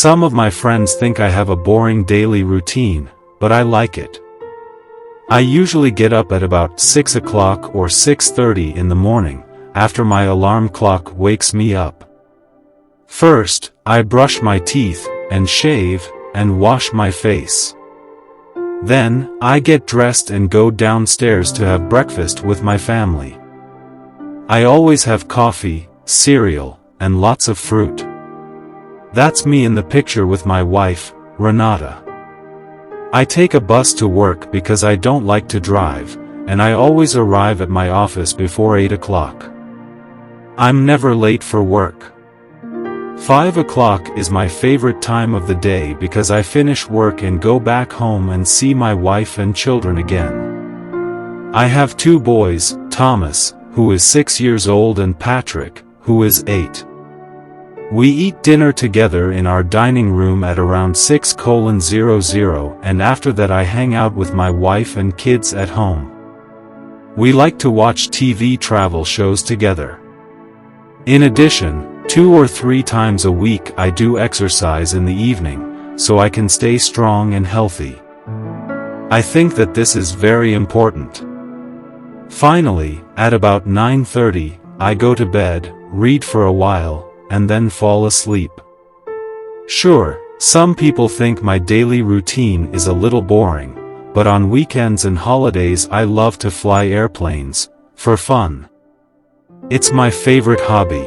Some of my friends think I have a boring daily routine, but I like it. I usually get up at about 6 o'clock or 6:30 in the morning, after my alarm clock wakes me up. First, I brush my teeth, and shave, and wash my face. Then, I get dressed and go downstairs to have breakfast with my family. I always have coffee, cereal, and lots of fruit. That's me in the picture with my wife, Renata. I take a bus to work because I don't like to drive, and I always arrive at my office before 8 o'clock. I'm never late for work. 5 o'clock is my favorite time of the day because I finish work and go back home and see my wife and children again. I have 2 boys, Thomas, who is 6 years old, and Patrick, who is 8. We eat dinner together in our dining room at around 6:00, and after that I hang out with my wife and kids at home. We like to watch TV travel shows together. In addition, 2 or 3 times a week I do exercise in the evening, so I can stay strong and healthy. I think that this is very important. Finally, at about 9:30, I go to bed, read for a while, and then fall asleep. Sure, some people think my daily routine is a little boring, but on weekends and holidays I love to fly airplanes, for fun. It's my favorite hobby.